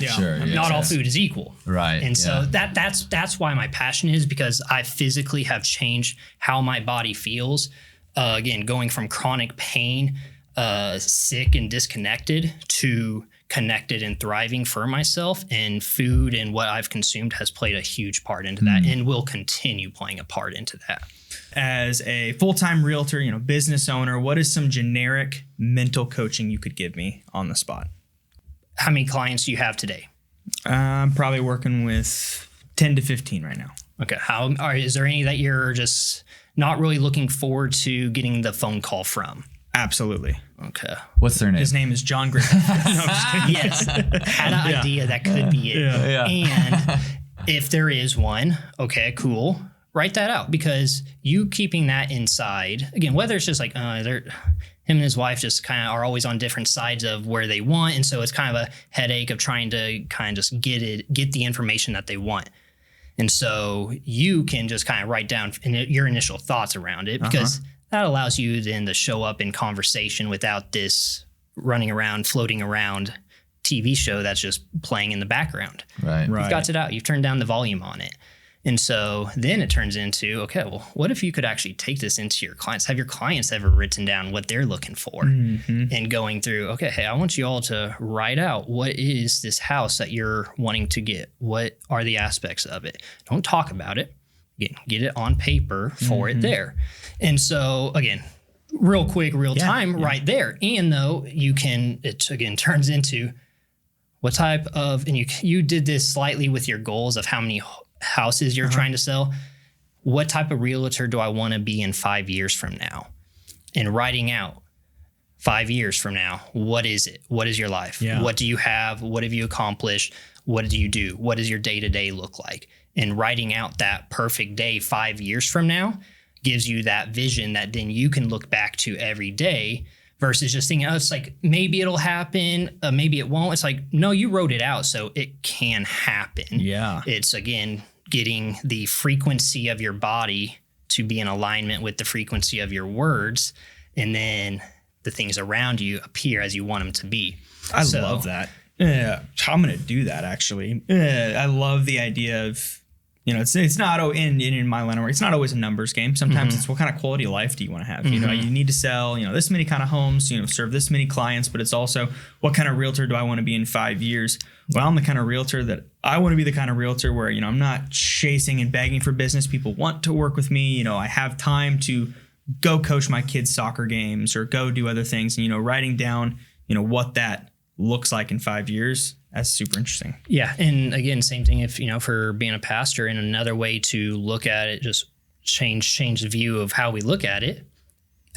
Not all food is equal. Right. And so that's why my passion is, because I physically have changed how my body feels. Again, going from chronic pain, sick and disconnected, to connected and thriving for myself, and food and what I've consumed has played a huge part into that and will continue playing a part into that. As a full-time realtor, business owner, what is some generic mental coaching you could give me on the spot? How many clients do you have today? I'm probably working with 10 to 15 right now. Okay. Is there any that you're just not really looking forward to getting the phone call from? Absolutely. Okay. What's their name? His name is John Griffin. No, I'm just kidding. Yes. Had an idea that could be it. And if there is one, okay, cool. Write that out, because you keeping that inside, again, whether it's just like him and his wife just kind of are always on different sides of where they want. And so it's kind of a headache of trying to kind of just get the information that they want. And so you can just kind of write down your initial thoughts around it, because that allows you then to show up in conversation without this running around, floating around TV show that's just playing in the background. Right. You've got it out. You've turned down the volume on it. And so then it turns into, okay, well, what if you could actually take this into your clients? Have your clients ever written down what they're looking for and going through, okay, hey, I want you all to write out, what is this house that you're wanting to get? What are the aspects of it? Don't talk about it. Get it on paper for it there. And so, again, real quick, real time right there. And though it again turns into what type of, and you did this slightly with your goals of how many houses you're trying to sell. What type of realtor do I want to be in 5 years from now? And writing out 5 years from now, what is it? What is your life? Yeah. What do you have? What have you accomplished? What do you do? What does your day-to-day look like? And writing out that perfect day 5 years from now gives you that vision that then you can look back to every day, versus just thinking, oh, it's like, maybe it'll happen, maybe it won't. It's like, no, you wrote it out, so it can happen. Yeah. It's, again, getting the frequency of your body to be in alignment with the frequency of your words, and then the things around you appear as you want them to be. I love that. Yeah, I'm going to do that, actually. I love the idea of, it's not in my line of work, it's not always a numbers game. Sometimes it's what kind of quality of life do you want to have? You need to sell, this many kind of homes, serve this many clients, but it's also what kind of realtor do I want to be in 5 years? Well, I'm the kind of realtor that I want to be the kind of realtor where, I'm not chasing and begging for business. People want to work with me. I have time to go coach my kids' soccer games or go do other things. And, writing down, what that looks like in 5 years. That's super interesting. Yeah. And again, same thing if, for being a pastor, and another way to look at it, just change the view of how we look at it.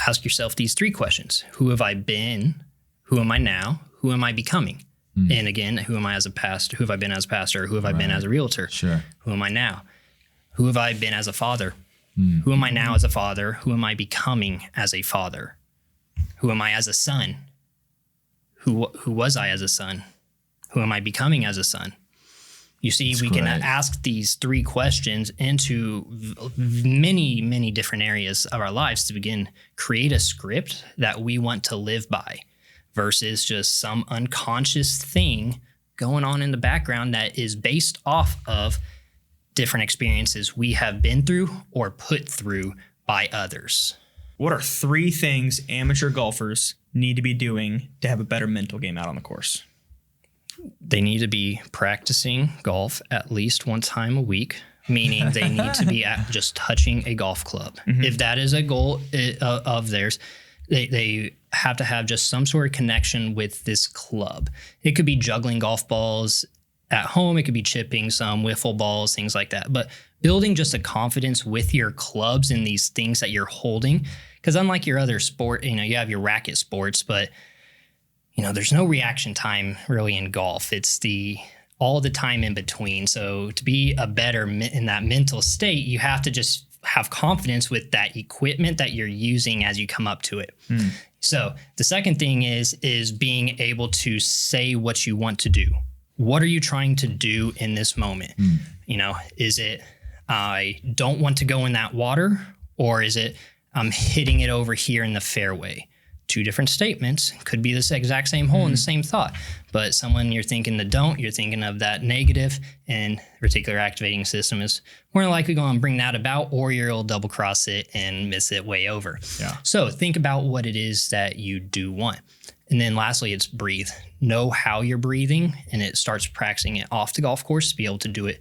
Ask yourself these 3 questions. Who have I been? Who am I now? Who am I becoming? And again, who am I as a pastor? Who have I been as a pastor? Who have I been as a realtor? Sure. Who am I now? Who have I been as a father? Who am I now as a father? Who am I becoming as a father? Who am I as a son? Who was I as a son? Who am I becoming as a son? You see, we can ask these 3 questions into many, many different areas of our lives to begin create a script that we want to live by, versus just some unconscious thing going on in the background that is based off of different experiences we have been through or put through by others. What are 3 things amateur golfers need to be doing to have a better mental game out on the course? They need to be practicing golf at least one time a week, meaning they need to be just touching a golf club. If that is a goal of theirs, they have to have just some sort of connection with this club. It could be juggling golf balls at home. It could be chipping some wiffle balls, things like that. But building just a confidence with your clubs and these things that you're holding, because unlike your other sport, you have your racket sports, but there's no reaction time really in golf. It's all the time in between. So to be a better in that mental state, you have to just have confidence with that equipment that you're using as you come up to it. So the second thing is being able to say what you want to do. What are you trying to do in this moment? Is it, I don't want to go in that water, or is it, I'm hitting it over here in the fairway? 2 different statements, could be this exact same hole and the same thought, but someone you're thinking the don't, you're thinking of that negative, and reticular activating system is more than likely going to bring that about, or you'll double cross it and miss it way over. Yeah. So think about what it is that you do want. And then lastly, it's breathe. Know how you're breathing, and it starts practicing it off the golf course to be able to do it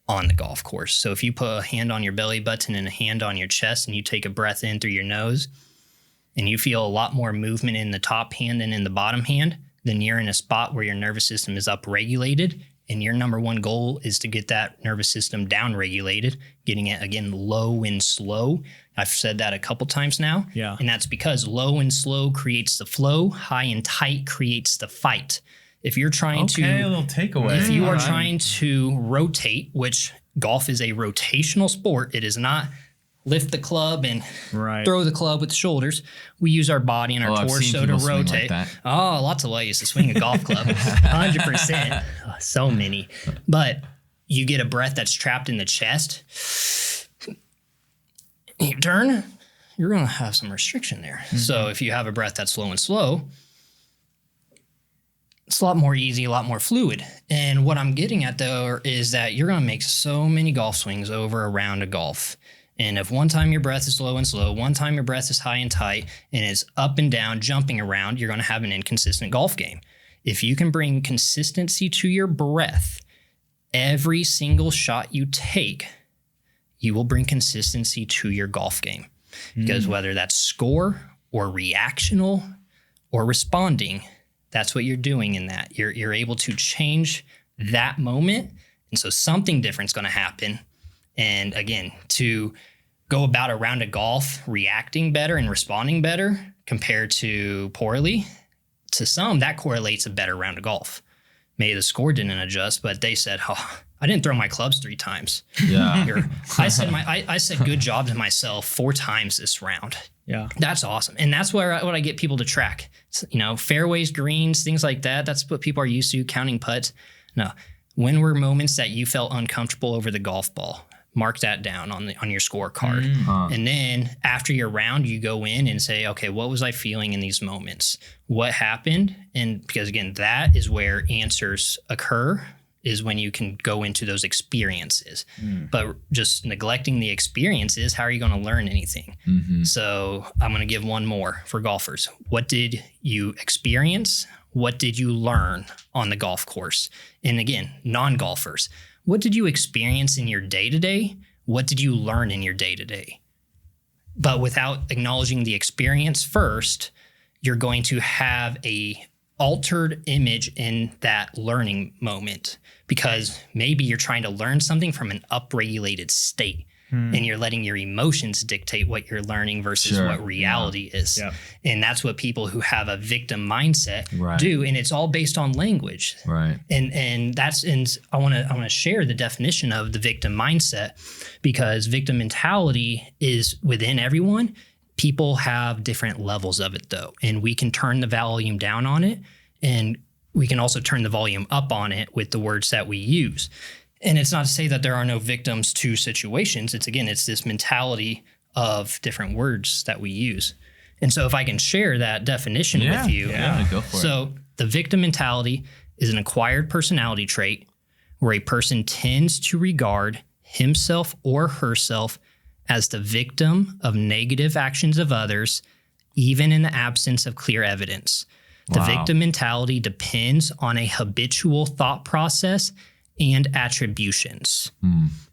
on the golf course. So if you put a hand on your belly button and a hand on your chest, and you take a breath in through your nose, and you feel a lot more movement in the top hand than in the bottom hand, then you're in a spot where your nervous system is upregulated, and your number one goal is to get that nervous system downregulated, getting it, again, low and slow. I've said that a couple times now. Yeah. And that's because low and slow creates the flow, high and tight creates the fight. If you're trying a little takeaway. If you are trying to rotate, which golf is a rotational sport, it is not lift the club and throw the club with the shoulders. We use our body and our torso to rotate. Lots of ways to swing a golf club. 100%. So many. But you get a breath that's trapped in the chest. You turn, you're going to have some restriction there. So if you have a breath that's low and slow, it's a lot more easy, a lot more fluid. And what I'm getting at, though, is that you're going to make so many golf swings over a round of golf. And if one time your breath is low and slow, one time your breath is high and tight, and it's up and down, jumping around, you're going to have an inconsistent golf game. If you can bring consistency to your breath, every single shot you take, you will bring consistency to your golf game. Because whether that's score or reactional or responding, that's what you're doing in that. You're able to change that moment. And so something different is going to happen. And again, to go about a round of golf reacting better and responding better compared to poorly, to some, that correlates a better round of golf. Maybe the score didn't adjust, but they said, I didn't throw my clubs 3 times. Yeah. I said good job to myself 4 times this round. Yeah. That's awesome. And that's what I get people to track. Fairways, greens, things like that. That's what people are used to, counting putts. No. When were moments that you felt uncomfortable over the golf ball? Mark that down on your scorecard. And then after your round, you go in and say, okay, what was I feeling in these moments? What happened? And because again, that is where answers occur, is when you can go into those experiences. But just neglecting the experiences, how are you going to learn anything? So I'm going to give one more for golfers. What did you experience? What did you learn on the golf course? And again, non-golfers, what did you experience in your day-to-day? What did you learn in your day-to-day? But without acknowledging the experience first, you're going to have a altered image in that learning moment, because maybe you're trying to learn something from an upregulated state. And you're letting your emotions dictate what you're learning versus what reality is. Yeah. And that's what people who have a victim mindset do. And it's all based on language. Right. And I want to share the definition of the victim mindset, because victim mentality is within everyone. People have different levels of it, though. And we can turn the volume down on it, and we can also turn the volume up on it with the words that we use. And it's not to say that there are no victims to situations. It's this mentality of different words that we use. And so if I can share that definition with you. Yeah, go for it. So the victim mentality is an acquired personality trait where a person tends to regard himself or herself as the victim of negative actions of others, even in the absence of clear evidence. The victim mentality depends on a habitual thought process and attributions.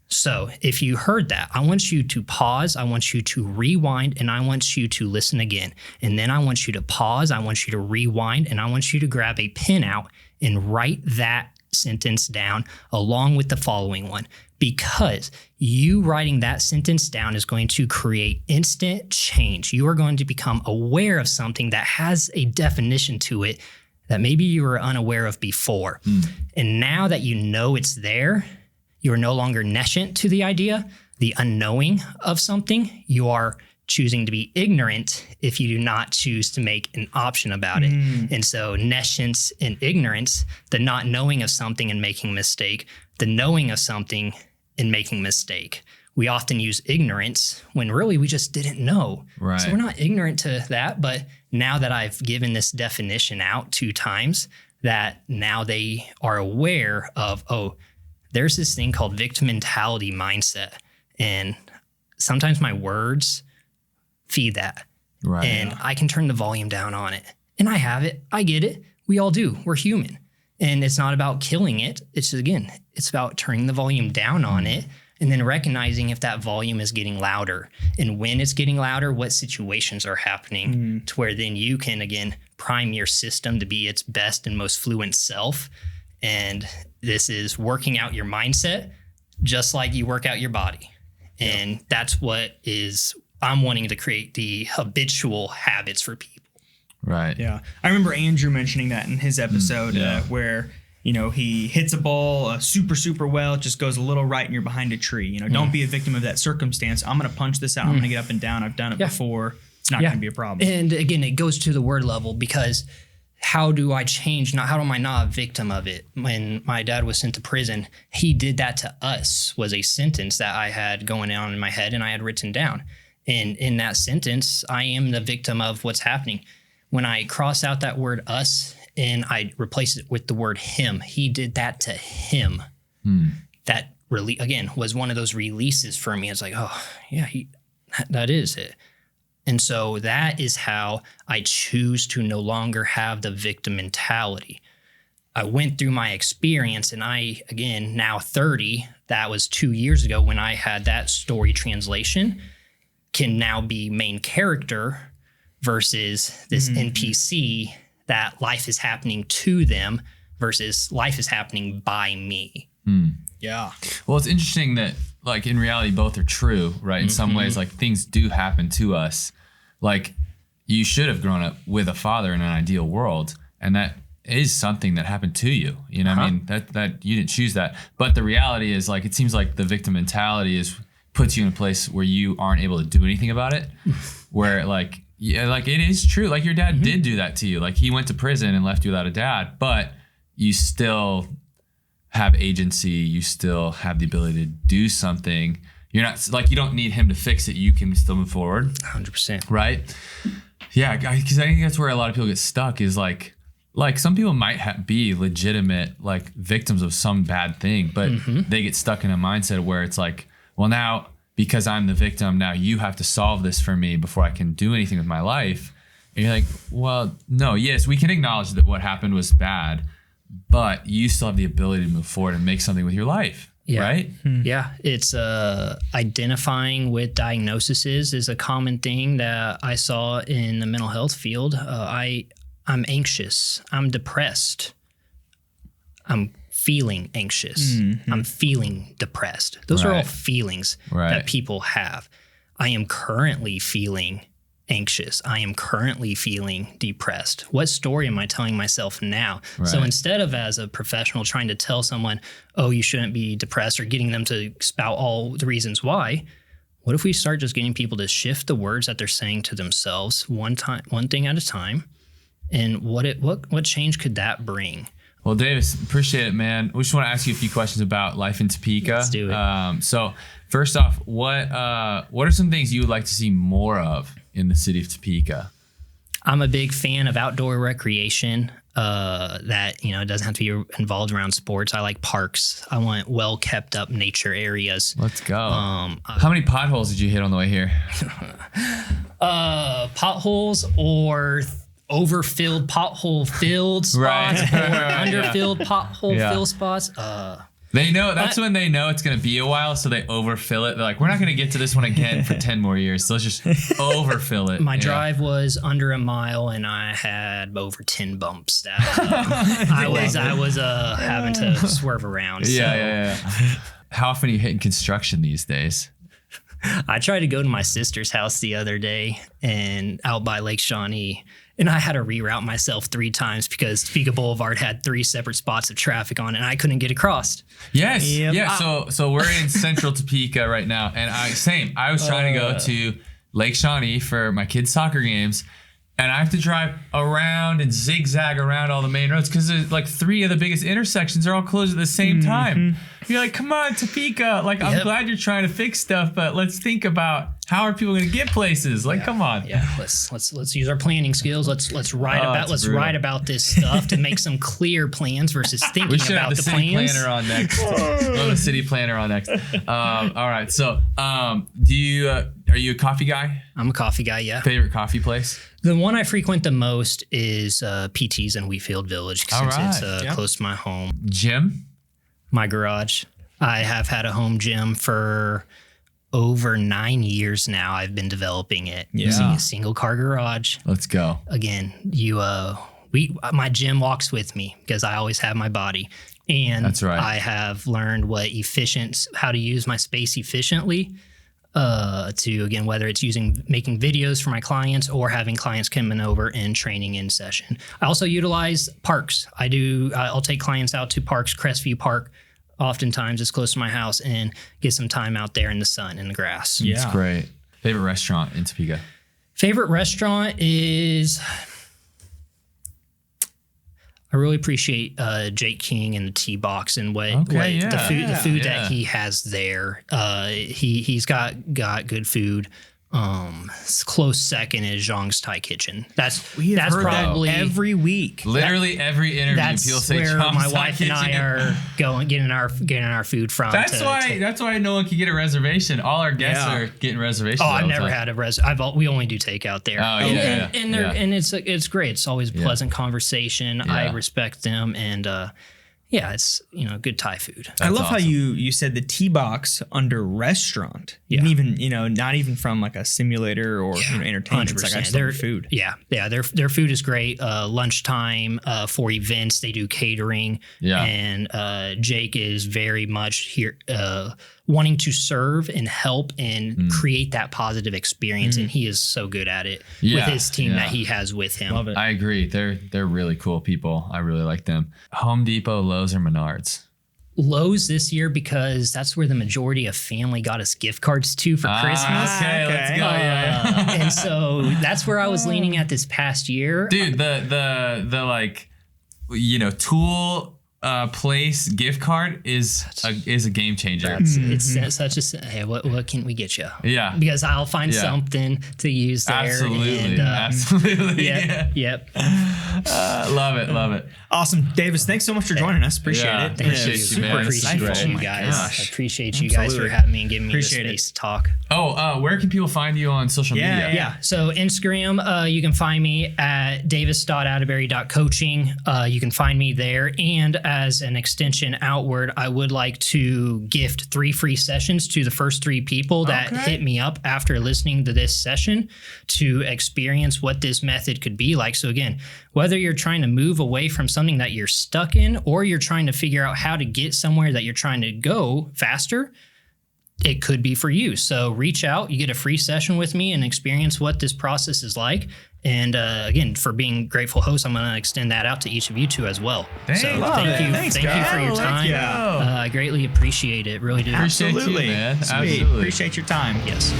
So if you heard that, I want you to pause, I want you to rewind, and I want you to listen again. And then I want you to pause, I want you to rewind, and I want you to grab a pen out and write that sentence down along with the following one, because you writing that sentence down is going to create instant change. You are going to become aware of something that has a definition to it that maybe you were unaware of before. And now that you know it's there, you are no longer nescient to the idea, the unknowing of something. You are choosing to be ignorant if you do not choose to make an option about it. And so nescience and ignorance, the not knowing of something and making a mistake, the knowing of something and making a mistake. We often use ignorance when really we just didn't know. Right. So we're not ignorant to that, but now that I've given this definition out 2 times, that now they are aware of, oh, there's this thing called victim mentality mindset. And sometimes my words feed that. Right. And I can turn the volume down on it. And I have it. I get it. We all do. We're human. And it's not about killing it. It's again, it's about turning the volume down on it and then recognizing if that volume is getting louder and when it's getting louder, what situations are happening to where then you can, again, prime your system to be its best and most fluent self. And this is working out your mindset just like you work out your body. And that's what is I'm wanting to create the habitual habits for people. Right. Yeah. I remember Andrew mentioning that in his episode where, you know, he hits a ball super, super well. It just goes a little right and you're behind a tree. You know, don't be a victim of that circumstance. I'm going to punch this out. I'm going to get up and down. I've done it before. It's not going to be a problem. And again, it goes to the word level because how do I change? How am I not a victim of it? When my dad was sent to prison, he did that to us was a sentence that I had going on in my head and I had written down. And in that sentence, I am the victim of what's happening. When I cross out that word us and I replace it with the word him, he did that to him. That really, again, was one of those releases for me. It's like, oh, yeah, that is it. And so that is how I choose to no longer have the victim mentality. I went through my experience and I, again, now 30, that was 2 years ago when I had that story translation, can now be main character versus this NPC that life is happening to them versus life is happening by me. Yeah. Well, it's interesting that, like, in reality, both are true, right? In some ways, like, things do happen to us. Like, you should have grown up with a father in an ideal world, and that is something that happened to you. You know what I mean? That you didn't choose that. But the reality is, like, it seems like the victim mentality puts you in a place where you aren't able to do anything about it. Where, like, yeah, like, it is true. Like, your dad did do that to you. Like, he went to prison and left you without a dad, but you still have agency. You still have the ability to do something. You're not, like, you don't need him to fix it. You can still move forward. 100%. Right? Yeah, because I think that's where a lot of people get stuck is, like some people might be legitimate, like, victims of some bad thing, but they get stuck in a mindset where it's like, well, now, because I'm the victim, now you have to solve this for me before I can do anything with my life. And you're like, well, no, yes, we can acknowledge that what happened was bad, but you still have the ability to move forward and make something with your life. Yeah. Right? Yeah. It's identifying with diagnoses is a common thing that I saw in the mental health field. I'm anxious. I'm depressed. I'm feeling anxious. I'm feeling depressed. Those are all feelings that people have. I am currently feeling anxious. I am currently feeling depressed. What story am I telling myself now? So instead of as a professional trying to tell someone, oh, you shouldn't be depressed or getting them to spout all the reasons why, what if we start just getting people to shift the words that they're saying to themselves one thing at a time? And what change could that bring? Well, Davis, appreciate it, man. We just want to ask you a few questions about life in Topeka. Let's do it. So first off, what are some things you would like to see more of in the city of Topeka? I'm a big fan of outdoor recreation. that, it doesn't have to be involved around sports. I like parks. I want well kept up nature areas. Let's go. How many potholes did you hit on the way here? Potholes or overfilled pothole filled spots, Right. or underfilled pothole fill spots. They know that's when they know it's going to be a while, so they overfill it. They're like, we're not going to get to this one again for 10 more years, so let's just overfill it. My drive was under a mile, and I had over 10 bumps. That I was having to swerve around. Yeah. How often are you hitting construction these days? I tried to go to my sister's house the other day and out by Lake Shawnee, and I had to reroute myself 3 times because Topeka Boulevard had 3 separate spots of traffic on it, and I couldn't get across. Yes. Yep. Yeah. So we're in central Topeka right now, and I was trying to go to Lake Shawnee for my kids' soccer games, and I have to drive around and zigzag around all the main roads because there's like 3 of the biggest intersections are all closed at the same time. You're like, come on, Topeka. Like, I'm glad you're trying to fix stuff, but let's think about how are people going to get places? Like, come on. Yeah, let's use our planning skills. Let's write about this stuff to make some clear plans versus thinking We should about have the the city plans. planner on next. Oh, the city planner on next. All right. So, are you a coffee guy? I'm a coffee guy. Yeah. Favorite coffee place? The one I frequent the most is PT's in Wheatfield Village since it's close to my home. Gym? My garage. I have had a home gym for over 9 years now. I've been developing it using a single car garage. Let's go. Again, my gym walks with me because I always have my body. And That's right. I have learned how to use my space efficiently. To again, whether it's making videos for my clients or having clients coming over and training in session. I also utilize parks. I'll take clients out to parks. Crestview Park, oftentimes it's close to my house, and get some time out there in the sun and the grass. Yeah. That's great. Favorite restaurant in Topeka? Favorite restaurant is. I really appreciate Jake King and the Tea Box and the food that he has there. He's got good food. Close second is Zhang's Thai Kitchen. That's probably that every week. Literally every interview, that's people say where Zhang's my Thai wife and I Kitchen. are getting our food from. That's why no one can get a reservation. All our guests are getting reservations. Oh, I've never had a we only do takeout there. Oh, and it's great. It's always a pleasant conversation. Yeah. I respect them, and it's good Thai food. I love awesome. how you said the Tea Box under restaurant. You didn't even not even from like a simulator or entertainment. It's like I just love their food. Yeah, their food is great. Lunchtime for events, they do catering. Yeah. And Jake is very much here wanting to serve and help and create that positive experience, and he is so good at it with his team that he has with him. Love it. I agree. They're really cool people. I really like them. Home Depot, Lowe's, or Menards? Lowe's this year because that's where the majority of family got us gift cards to for Christmas. Okay, let's go. Yeah. And so that's where I was leaning at this past year. Dude, the like, tool place gift card is a game changer. It's such a hey, what can we get you? Yeah. Because I'll find something to use there. Absolutely. And, Absolutely. Yep. Love it. Awesome, Davis. Thanks so much for joining us. Appreciate it. Appreciate you, Super man. appreciate Great. you guys. gosh. I appreciate you guys for Absolutely. having me and giving me Appreciate the it. space to talk. Oh, where can people find you on social media? Yeah. So Instagram, you can find me at davis.atteberry.coaching. You can find me there. And as an extension outward, I would like to gift 3 free sessions to the first 3 people that hit me up after listening to this session to experience what this method could be like. So again, whether you're trying to move away from something that you're stuck in, or you're trying to figure out how to get somewhere that you're trying to go faster, it could be for you. So reach out, you get a free session with me and experience what this process is like. And again, for being grateful host, I'm going to extend that out to each of you two as well. Thanks. So Love thank it. you. Thanks, Thank you for your guys. time. Yeah. I greatly appreciate it. Really do. Appreciate you, Absolutely. man. Sweet. Absolutely. Appreciate your time. Yes.